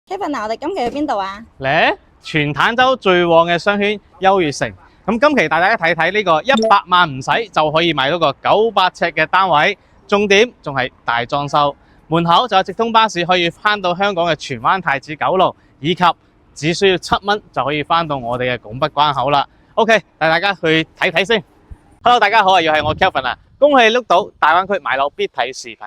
Kevin 啊，我哋今期去邊度啊？嚟全坦洲最旺嘅商圈優越城。咁今期帶大家睇睇呢個100萬唔使就可以買到個900尺嘅單位，重點仲係大裝修，門口就有直通巴士可以翻到香港嘅荃灣太子九路，以及只需要7蚊就可以翻到我哋嘅拱北關口啦。OK，帶大家去睇睇先。Hello， 大家好啊，又係我 Kevin 啊，恭喜碌到大灣區買樓必睇視頻。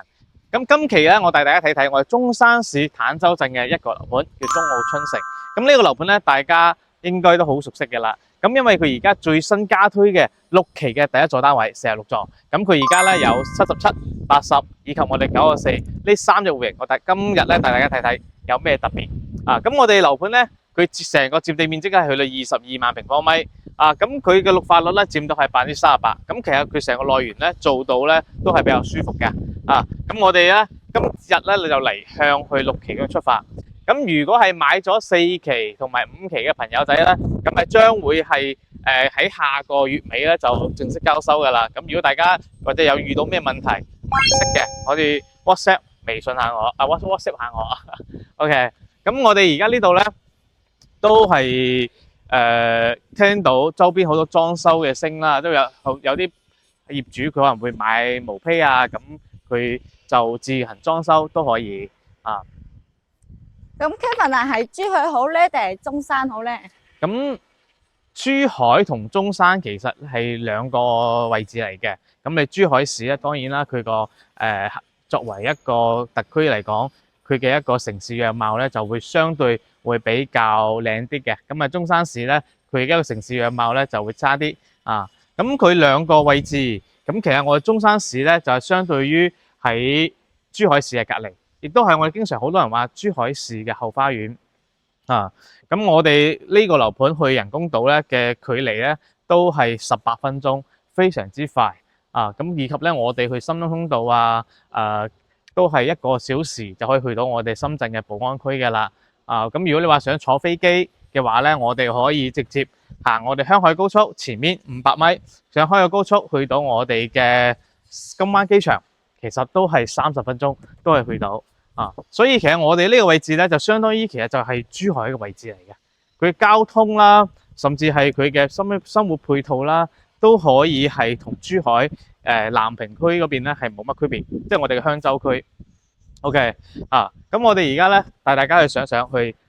咁今期咧，我帶大家睇睇我哋中山市坦洲鎮嘅一個樓盤，叫中澳春城。咁呢個樓盤咧，大家應該都好熟悉嘅啦。咁因為佢而家最新加推嘅6期嘅第一座單位46座，咁佢而家咧有77、80以及我哋94呢3隻戶型。我今日咧帶大家睇睇有咩特別啊！咁我哋樓盤咧，佢成個佔地面積係去到22萬平方米啊！咁佢嘅綠化率咧佔到係38%。咁其實佢成個內園咧做到咧都係比較舒服嘅啊！咁我哋咧今日咧你就嚟向去6期咁出發。咁如果係買咗4期同埋5期嘅朋友仔咧，咁係將會係喺下個月尾咧就正式交收噶啦。咁如果大家或者有遇到咩問題唔識嘅，可以 WhatsApp 微信下我，WhatsApp 下我。OK， 咁我哋而家呢度咧都係聽到周邊好多裝修嘅聲啦，都有啲業主佢可能會買毛坯啊，咁佢就自行裝修都可以啊。咁 Kevin 啊，係珠海好咧，定係中山好咧？咁珠海同中山其實係兩個位置嚟嘅。咁你珠海市咧，當然啦，佢個作為一個特區嚟講，佢嘅一個城市樣貌咧就會相對會比較靚啲嘅。咁啊，中山市咧，佢嘅一個城市樣貌咧就會差啲啊。咁佢兩個位置，咁其實我哋中山市咧就係相對於喺珠海市嘅隔離。亦都係我哋經常好多人話珠海市嘅後花園啊！咁我哋呢個樓盤去人工島咧嘅距離咧都係18分鐘，非常之快啊！咁以及咧我哋去深東通道啊，都係1個小時就可以去到我哋深圳嘅寶安區嘅啦啊！咁如果你話想坐飛機嘅話咧，我哋可以直接行我哋香海高速前面500米上香海高速去到我哋嘅金灣機場。其實都係30分鐘都係去到啊，所以其實我哋呢個位置咧就相當於其實就係珠海嘅位置嚟嘅，佢交通啦，甚至係佢嘅生活配套啦，都可以係同珠海南屏區嗰邊咧係冇乜區別，即係我哋嘅香洲區。OK 啊，咁我哋而家咧帶大家去上去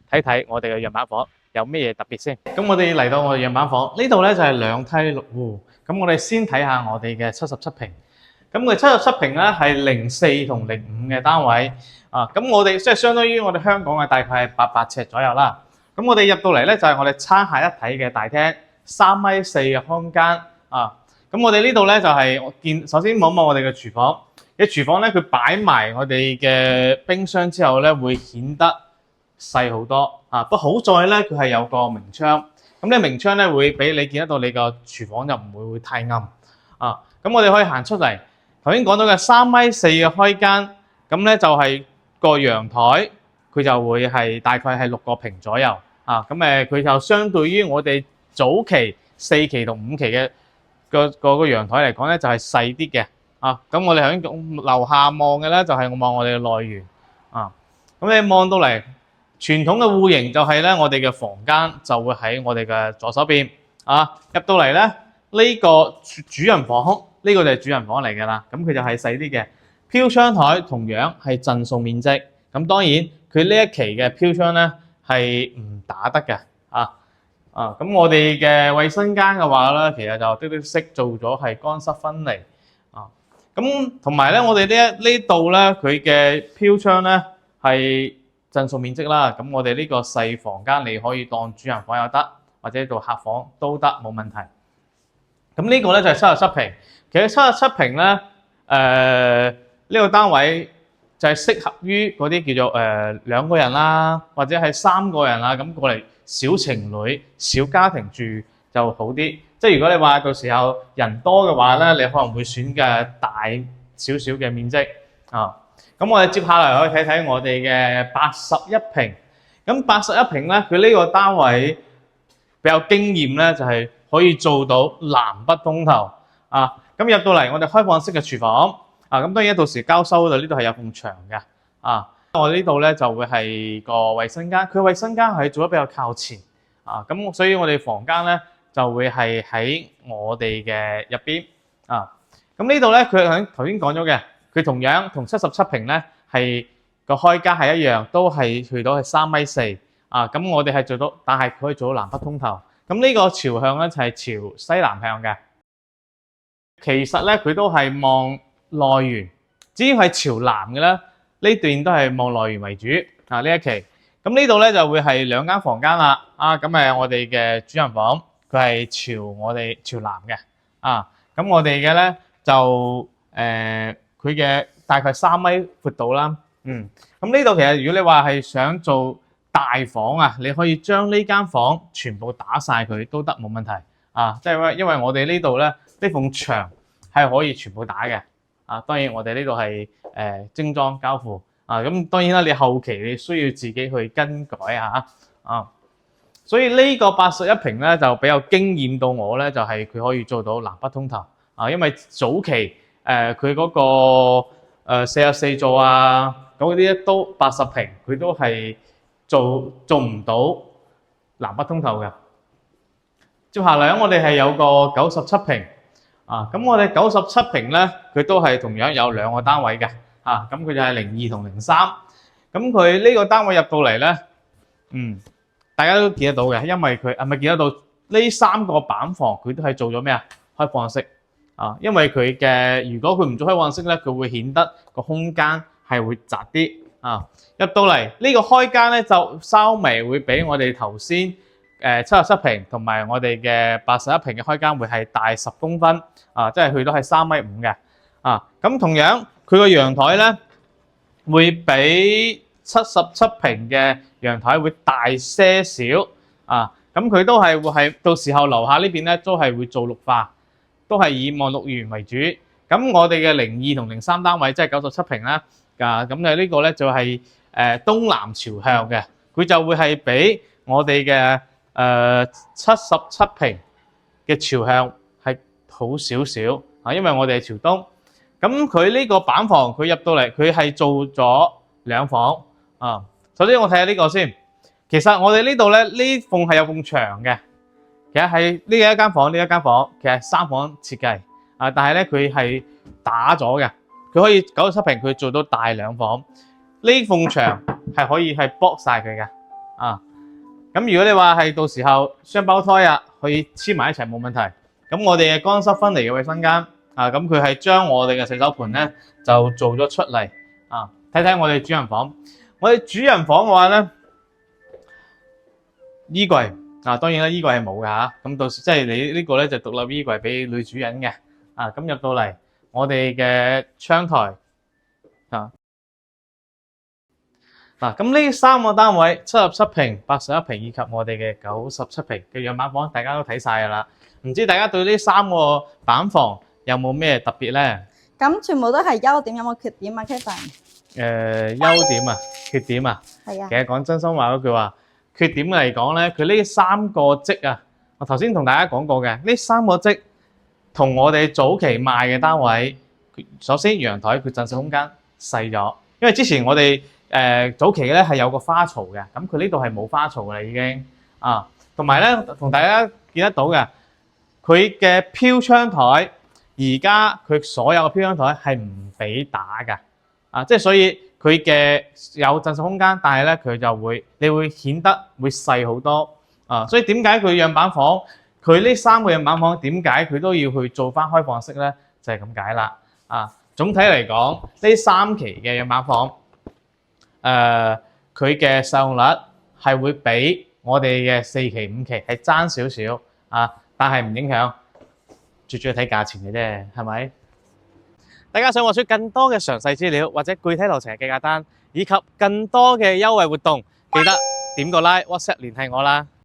睇睇我哋嘅樣板房有咩嘢特別先。咁我哋嚟到我哋樣板房呢度咧就係2梯6戶，咁我哋先睇下我哋嘅77平。咁佢77平咧係04同05嘅單位啊，咁我哋即係相當於我哋香港嘅大概係800尺左右啦。咁我哋入到嚟咧就係我哋餐下一體嘅大廳，3.4米嘅空間啊。咁我哋呢度咧就係我見，首先望一望我哋嘅廚房。嘅廚房咧佢擺埋我哋嘅冰箱之後咧會顯得細好多啊。不過好在咧佢係有個明窗，咁呢明窗咧會俾你見得到你個廚房就唔會太暗啊。咁我哋可以行出嚟。頭先講到嘅3.4米嘅開間，咁咧就係個陽台，佢就會係大概係6個平左右啊。咁佢就相對於我哋早期4期同5期嘅個陽台嚟講咧，就係細啲嘅啊。咁我哋喺樓下望嘅咧，就係望我哋嘅內園啊。咁你望到嚟傳統嘅戶型就係咧，我哋嘅房間就會喺我哋嘅左手邊啊。入到嚟咧，呢個主人房。呢個就係主人房嚟㗎啦，咁佢就係細啲嘅飄窗台，同樣係贈送面積。咁當然佢呢一期嘅飄窗咧係唔打得嘅咁我哋嘅衛生間嘅話咧，其實就滴滴式做咗係乾濕分離啊。咁同埋咧，我哋呢度咧佢嘅飄窗咧係贈送面積啦。咁我哋呢個細房間你可以當主人房又得，或者做客房都得，冇問題。咁呢個咧就係77平。其實77平咧，呢個單位就係適合於嗰啲叫做2個人啦，或者係3個人啦，咁過嚟小情侶、小家庭住就好啲。即係如果你話到時候人多嘅話咧，你可能會選嘅大少少嘅面積啊。咁我哋接下來可以睇睇我哋嘅81平。咁81平咧，佢呢個單位比較驚豔咧，就係可以做到南北通透啊。咁入到嚟，我哋開放式嘅廚房啊，咁當然到時交收嗰度呢度係有埲牆嘅啊。我呢度咧就會係個衞生間，佢衞生間係做得比較靠前啊，咁所以我哋房間咧就會係喺我哋嘅入邊啊。咁呢度咧佢響頭先講咗嘅，佢同樣同77平咧係個開間係一樣，都係去到係3.4米啊。咁我哋係做到，但係佢可以做到南北通透。咁呢個朝向咧就係朝西南向嘅。其實咧佢都係望內園，只要係朝南嘅咧。呢段都係望內園為主啊！呢一期咁呢度咧就會係2間房間啦啊！咁我哋嘅主人房佢係我哋朝南嘅啊！咁我哋嘅咧就佢嘅大概3米闊度啦，咁呢度其實如果你話係想做大房啊，你可以將呢間房全部打晒佢都得，冇問題啊！即係因為我哋呢度咧呢埲牆係可以全部打嘅。啊，當然我哋呢度係精裝交付啊，咁當然啦，你後期你需要自己去更改啊，所以呢個81平咧就比較驚豔到我咧，就係佢可以做到南北通透啊，因為早期佢嗰個44座啊，嗰啲都80平，佢都係做唔到南北通透嘅。接下嚟我哋係有個97平。咁我哋97平咧，佢都係同樣有2個單位嘅，咁佢就係02同03。咁佢呢個單位入到嚟咧，大家都見得到嘅，因為佢係咪見得到呢3個板房佢都係做咗咩啊？開放式因為佢嘅如果佢唔做開放式咧，佢會顯得個空間係會窄啲入到嚟呢個開間咧，就稍微會比我哋頭先77平同埋我哋嘅81平嘅開間會係大10公分即係去到係3.5米嘅咁同樣佢個陽台咧會比77平嘅陽台會大些少咁佢都係會係到時候樓下呢邊咧都係會做綠化，都係以望綠園為主。咁我哋嘅02同03單位即係97平啦咁呢個咧就係東南朝向嘅，佢就會係比我哋嘅77平嘅朝向係好少少因為我哋係朝東。咁佢呢個板房佢入到嚟，佢係做咗2房首先我睇下呢個先。其實我哋呢度咧呢縫係有埲牆嘅，其實係呢一間房，呢一間房其實3房設計但係咧佢係打咗嘅，佢可以97平佢做到大2房。呢縫牆係可以係剝晒佢嘅咁如果你話係到時候雙胞胎可以黐埋一齊冇問題。咁我哋嘅乾濕分離嘅衛生間咁佢係將我哋嘅洗手盆咧就做咗出嚟睇睇我哋主人房。我哋主人房嘅話咧，衣櫃當然啦，衣櫃係冇㗎咁到時即係你呢個咧就獨立衣櫃俾女主人嘅咁入到嚟我哋嘅窗台咁呢3個單位77平、81平以及我哋嘅97平嘅樣板房，大家都睇晒㗎啦。唔知大家對呢3個板房有冇咩特別咧？咁全部都係優點，有冇缺點啊 Kevin？優點缺點係其實講真心話嗰句話，缺點嚟講咧，佢呢3個積我頭先同大家講過嘅，呢3個積同我哋早期賣嘅單位，首先陽台佢震水空間細咗，因為之前我哋早期咧係有個花槽嘅，咁佢呢度係冇花槽嘅啦已經同埋咧同大家見得到嘅，佢嘅飄窗台而家佢所有嘅飄窗台係唔俾打㗎即係所以佢嘅有震水空間，但係咧佢就會你會顯得會細好多所以點解佢樣板房佢呢3個樣板房點解佢都要去做翻開放式咧？就係咁解啦總體嚟講呢3期嘅樣板房佢嘅使用率係會比我哋嘅4期、5期係爭少少但係唔影響，最主要睇價錢嘅啫，係咪？大家想獲取更多嘅詳細資料或者具體流程嘅計價單，以及更多嘅優惠活動，記得點個 like、WhatsApp 聯繫我啦。